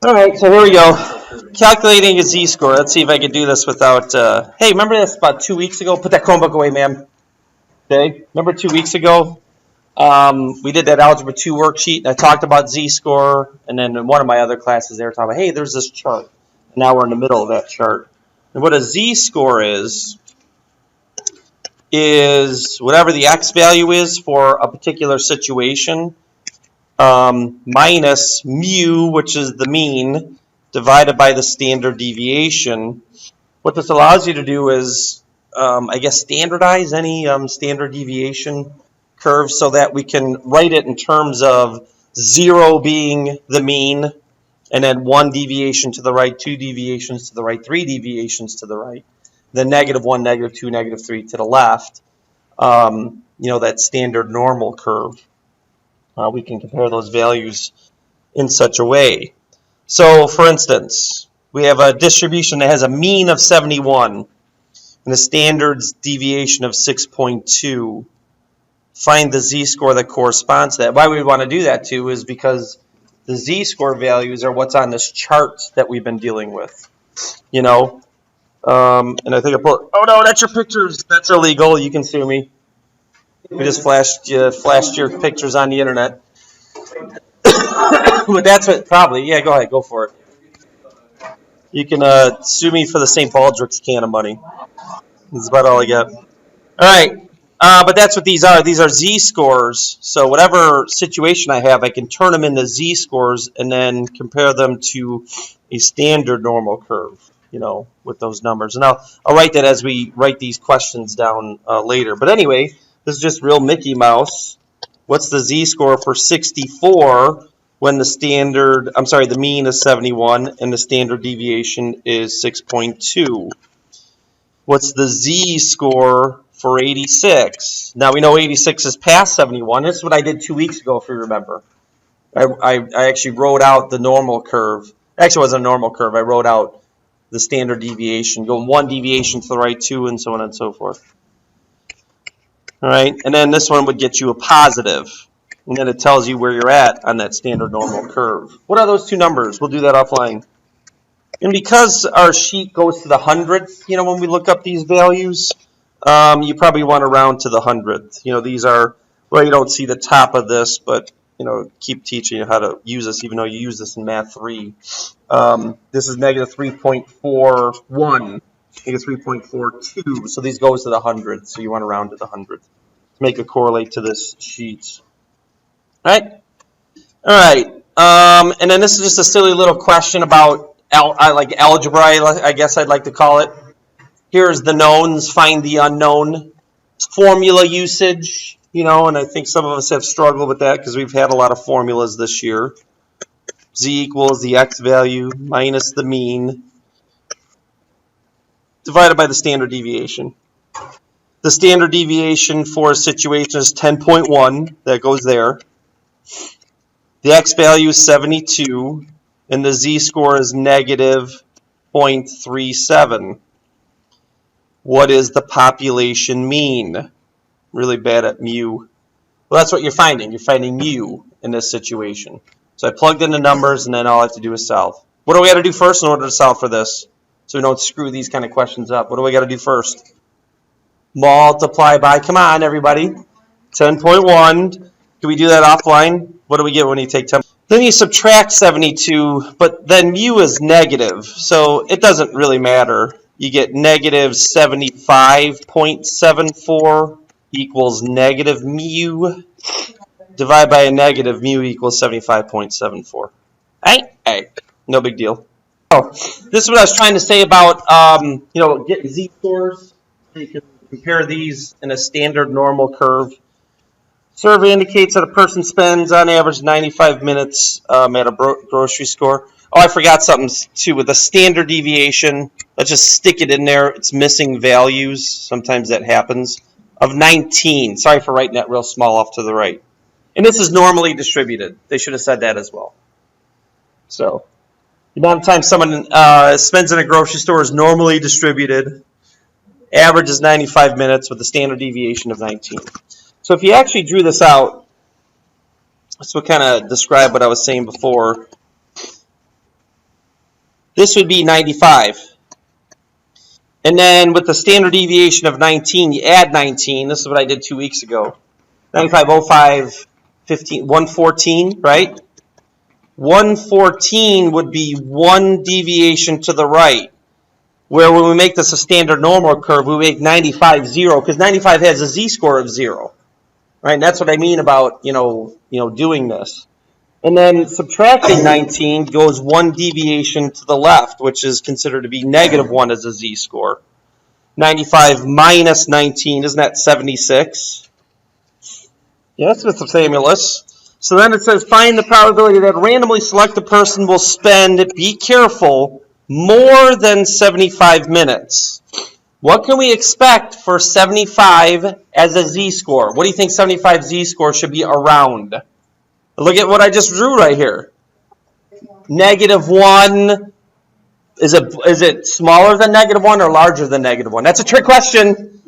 All right, so here we go. Calculating a z-score. Let's see if I can do this without. Hey, remember this about 2 weeks ago? Put that Chromebook away, ma'am. Okay, remember 2 weeks ago? We did that Algebra 2 worksheet, and I talked about z-score, and then in one of my other classes, they were talking about, hey, there's this chart. And now we're in the middle of that chart. And what a z-score is whatever the x value is for a particular situation, minus mu, which is the mean, divided by the standard deviation. What this allows you to do is, I guess, standardize any standard deviation curve so that we can write it in terms of 0 being the mean, and then 1 deviation to the right, 2 deviations to the right, 3 deviations to the right, then -1, -2, -3 to the left. That standard normal curve. We can compare those values in such a way. So, for instance, we have a distribution that has a mean of 71 and a standard deviation of 6.2. Find the z-score that corresponds to that. Why we want to do that, too, is because the z-score values are what's on this chart that we've been dealing with. And I think I put, oh no, that's your pictures. That's illegal. You can sue me. We just flashed your pictures on the internet. But that's what probably. Yeah, go ahead, go for it. You can sue me for the St. Baldrick's can of money. That's about all I got. All right, but that's what these are. These are z-scores. So whatever situation I have, I can turn them into z-scores and then compare them to a standard normal curve. With those numbers, and I'll write that as we write these questions down later. But anyway. This is just real Mickey Mouse. What's the z-score for 64 when the mean is 71 and the standard deviation is 6.2? What's the z-score for 86? Now we know 86 is past 71. This is what I did 2 weeks ago, if you remember. I actually wrote out the normal curve. Actually, it wasn't a normal curve. I wrote out the standard deviation, going 1 deviation to the right, 2, and so on and so forth. All right, and then this one would get you a positive, and then it tells you where you're at on that standard normal curve. What are those two numbers? We'll do that offline. And because our sheet goes to the hundredth, when we look up these values, you probably want to round to the hundredth. These are, well, you don't see the top of this, but, keep teaching you how to use this, even though you use this in Math 3. This is -3.41. It's 3.42, so these goes to the hundredth, so you want to round to the hundredth to make it correlate to this sheet. All right. And then this is just a silly little question about algebra, I guess I'd like to call it. Here's the knowns, find the unknown. Formula usage, and I think some of us have struggled with that because we've had a lot of formulas this year. Z equals the x value minus the mean divided by the standard deviation. The standard deviation for a situation is 10.1. That goes there. The x value is 72, and the z-score is -0.37. What is the population mean? Really bad at mu. Well, that's what you're finding. You're finding mu in this situation. So I plugged in the numbers, and then all I have to do is solve. What do we got to do first in order to solve for this? So we don't screw these kind of questions up. What do we got to do first? Multiply by, come on, everybody, 10.1. Can we do that offline? What do we get when you take 10? Then you subtract 72, but then mu is negative, so it doesn't really matter. You get -75.74 equals negative mu. Divide by a negative, mu equals 75.74. Hey, no big deal. Oh, this is what I was trying to say about, getting z-scores. You can compare these in a standard normal curve. Survey indicates that a person spends, on average, 95 minutes at a grocery store. Oh, I forgot something, too. With the standard deviation, let's just stick it in there. It's missing values. Sometimes that happens. Of 19. Sorry for writing that real small off to the right. And this is normally distributed. They should have said that as well. So the amount of time someone spends in a grocery store is normally distributed. Average is 95 minutes with a standard deviation of 19. So if you actually drew this out, this will kind of describe what I was saying before. This would be 95. And then with the standard deviation of 19, you add 19. This is what I did 2 weeks ago. 95, 05, 15, 114, right? 114 would be one deviation to the right. Where when we make this a standard normal curve, we make 95 0, because 95 has a z-score of 0. Right? And that's what I mean about, doing this. And then subtracting 19 goes one deviation to the left, which is considered to be -1 as a z-score. 95 minus 19, isn't that 76? Yes, Mr. Samuelis. So then it says, find the probability that a randomly selected person will spend, be careful, more than 75 minutes. What can we expect for 75 as a z-score? What do you think 75 z-score should be around? Look at what I just drew right here. -1. Is it smaller than -1 or larger than -1? That's a trick question.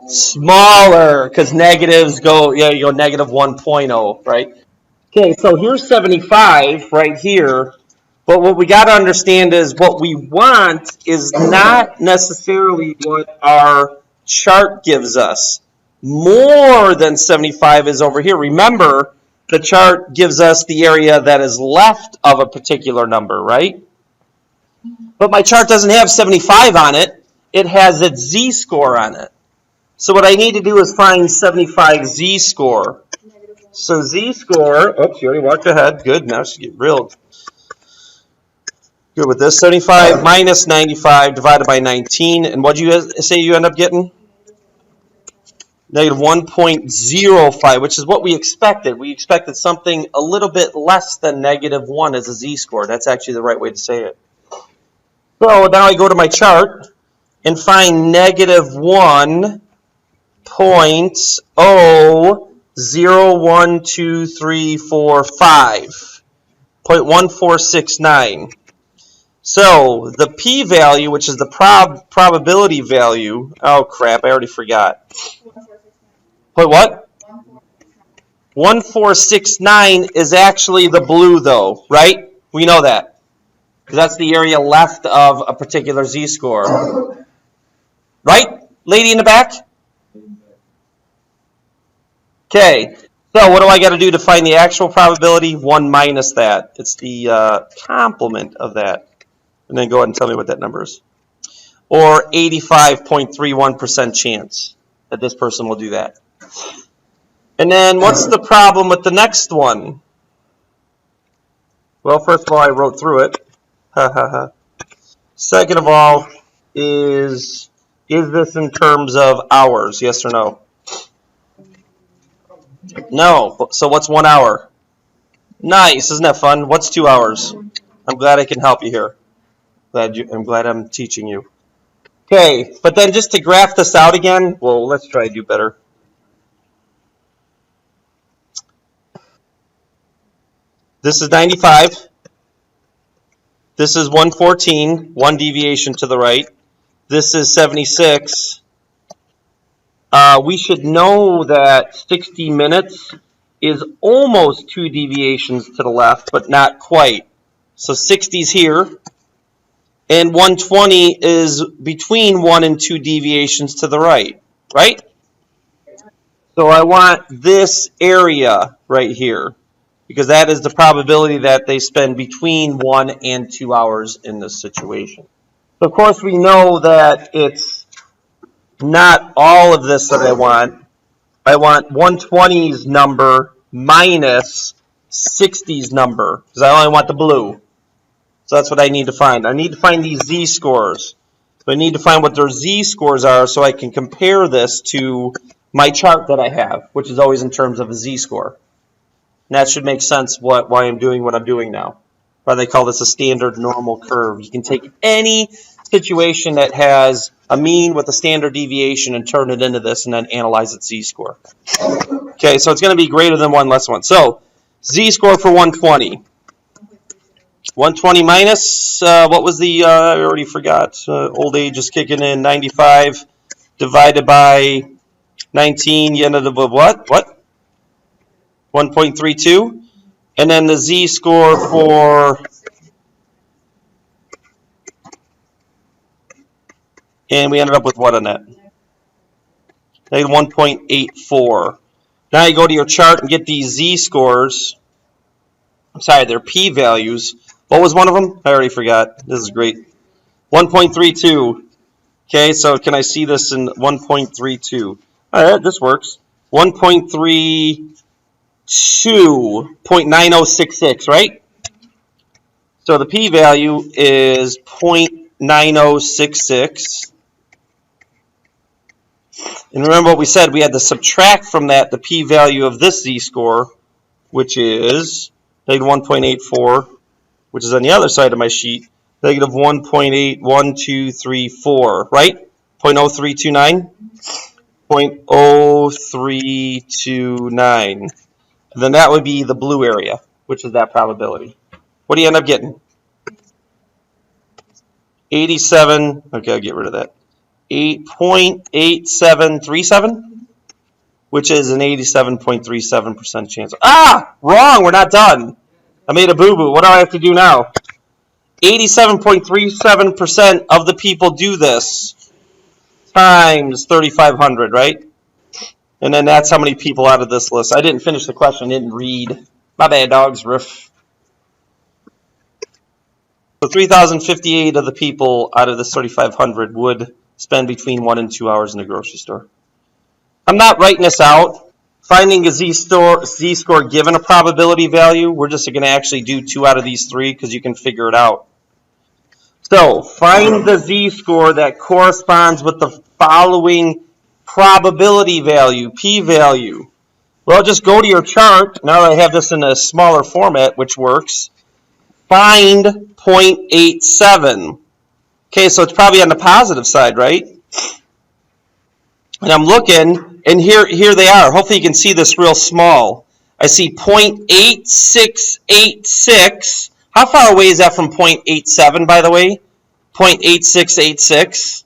Smaller, because negatives go, you go -1.0, right? Okay, so here's 75 right here. But what we got to understand is what we want is not necessarily what our chart gives us. More than 75 is over here. Remember, the chart gives us the area that is left of a particular number, right? But my chart doesn't have 75 on it. It has its z-score on it. So what I need to do is find 75 z-score. So z-score, oops, you already walked ahead. Good, now she get real good with this. 75 minus 95 divided by 19. And what did you say you end up getting? -1.05, which is what we expected. We expected something a little bit less than -1 as a z-score. That's actually the right way to say it. So now I go to my chart and find -1.0012345, 0.1469. So the p-value, which is the probability value, oh crap, I already forgot. Wait, what? 1469 is actually the blue though, right? We know that. Because that's the area left of a particular z-score. Right? Lady in the back? Okay. So what do I got to do to find the actual probability? 1 minus that. It's the complement of that. And then go ahead and tell me what that number is. Or 85.31% chance that this person will do that. And then what's the problem with the next one? Well, first of all, I wrote through it. Second of all, is this in terms of hours? Yes or no? No. So what's 1 hour? Nice. Isn't that fun? What's 2 hours? I'm glad I can help you here. I'm glad I'm teaching you. Okay, but then just to graph this out again, well, let's try to do better. This is 95. This is 114, one deviation to the right. This is 76. We should know that 60 minutes is almost 2 deviations to the left, but not quite. So 60 is here. And 120 is between 1 and 2 deviations to the right, right? So I want this area right here, because that is the probability that they spend between 1 and 2 hours in this situation. So of course we know that it's not all of this that I want. I want 120's number minus 60's number, because I only want the blue. So that's what I need to find. I need to find these z-scores. So I need to find what their z-scores are so I can compare this to my chart that I have, which is always in terms of a z-score. And that should make sense why I'm doing what I'm doing now. Why they call this a standard normal curve. You can take any situation that has a mean with a standard deviation and turn it into this and then analyze its z-score. Okay, so it's going to be greater than 1 less 1. So z-score for 120. 120 minus, what was the, I already forgot, old age is kicking in, 95 divided by 19, you ended up with what? 1.32. And then the z-score for And we ended up with what on that? Negative 1.84. Now you go to your chart and get these z-scores. I'm sorry, they're p-values. What was one of them? I already forgot. This is great. 1.32. Okay, so can I see this in 1.32? All right, this works. 1.32.9066, right? So the p-value is 0.9066. And remember what we said, we had to subtract from that the p-value of this z-score, which is negative 1.84, which is on the other side of my sheet, negative 1.81234, right? 0.0329? 0.0329. And then that would be the blue area, which is that probability. What do you end up getting? 87, okay, I'll get rid of that. 8.8737, which is an 87.37% chance. Ah, wrong, we're not done. I made a boo-boo. What do I have to do now? 87.37% of the people do this times 3,500, right? And then that's how many people out of this list. I didn't finish the question, didn't read. My bad, dogs, riff. So 3,058 of the people out of this 3,500 would spend between 1 and 2 hours in the grocery store. I'm not writing this out. Finding a z-score given a probability value, we're just going to actually do 2 out of these 3 because you can figure it out. So find the z-score that corresponds with the following probability value, p-value. Well, just go to your chart. Now that I have this in a smaller format, which works. Find 0.87. Okay, so it's probably on the positive side, right? And I'm looking, and here they are. Hopefully you can see this real small. I see 0.8686. How far away is that from 0.87, by the way? 0.8686.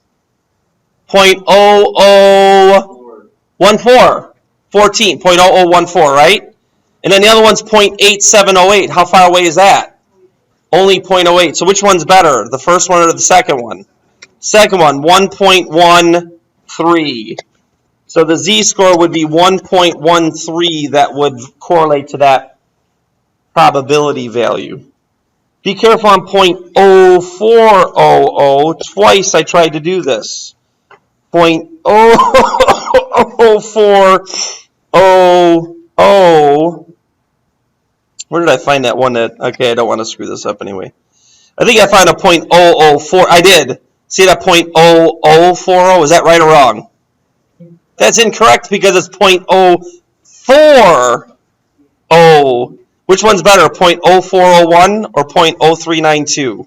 0.0014. 0.0014, right? And then the other one's 0.8708. How far away is that? Only 0.08. So which one's better, the first one or the second one? Second one, 1.13. So the z-score would be 1.13 that would correlate to that probability value. Be careful on 0.0400. Twice I tried to do this. 0.0400. Where did I find that one that, okay, I don't want to screw this up anyway. I think I found a 0.004. I did. See that 0.0040? Is that right or wrong? That's incorrect because it's 0.040. Which one's better, 0.0401 or 0.0392?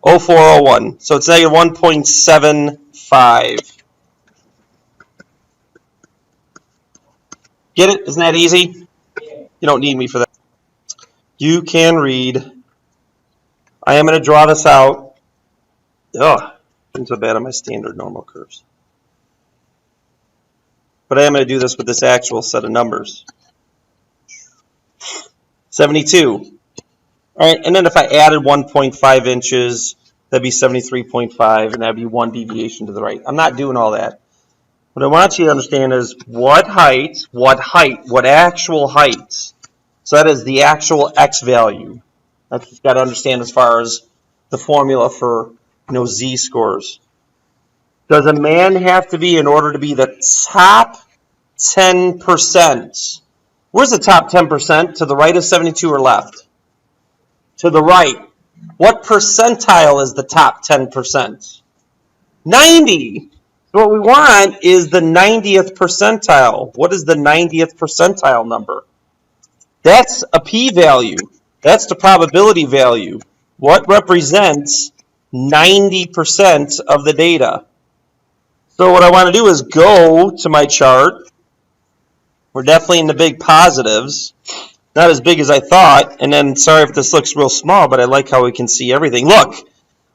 0401. So it's negative 1.75. Get it? Isn't that easy? You don't need me for that. You can read. I am going to draw this out. Ugh, isn't so bad on my standard normal curves. But I am going to do this with this actual set of numbers. 72. All right, and then if I added 1.5 inches, that'd be 73.5, and that'd be one deviation to the right. I'm not doing all that. What I want you to understand is what actual height. So that is the actual x value. That's what you've got to understand as far as the formula for z-scores. Does a man have to be in order to be the top 10%? Where's the top 10%? To the right of 72 or left? To the right. What percentile is the top 10%? 90. So what we want is the 90th percentile. What is the 90th percentile number? That's a p-value. That's the probability value. What represents 90% of the data? So what I want to do is go to my chart. We're definitely in the big positives. Not as big as I thought. And then, sorry if this looks real small, but I like how we can see everything. Look,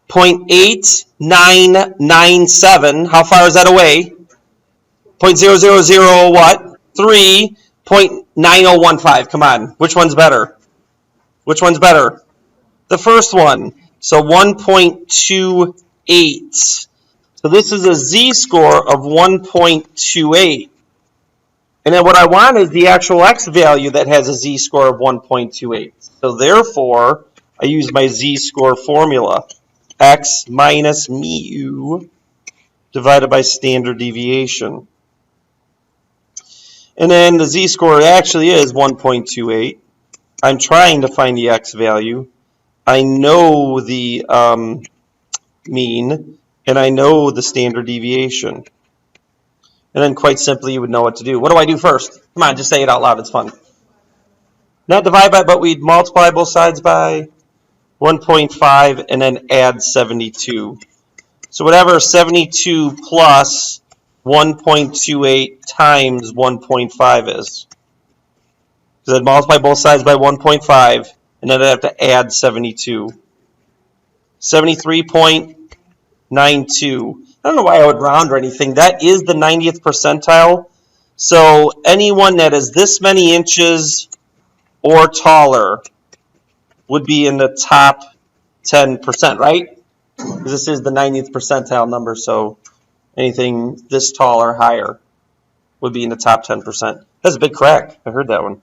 0.8997. How far is that away? 0.000 what? 3. 0.9015. Come on. Which one's better? Which one's better? The first one. So 1.28 8. So this is a z-score of 1.28. And then what I want is the actual x value that has a z-score of 1.28. So therefore, I use my z-score formula. X minus mu divided by standard deviation. And then the z-score actually is 1.28. I'm trying to find the x value. I know the mean, and I know the standard deviation. And then quite simply, you would know what to do. What do I do first? Come on, just say it out loud. It's fun. Not divide by, but we'd multiply both sides by 1.5 and then add 72. So whatever 72 plus 1.28 times 1.5 is. Because I'd multiply both sides by 1.5 and then I'd have to add 72. 73.92. I don't know why I would round or anything. That is the 90th percentile. So anyone that is this many inches or taller would be in the top 10%, right? Because this is the 90th percentile number, so anything this tall or higher would be in the top 10%. That's a big crack. I heard that one.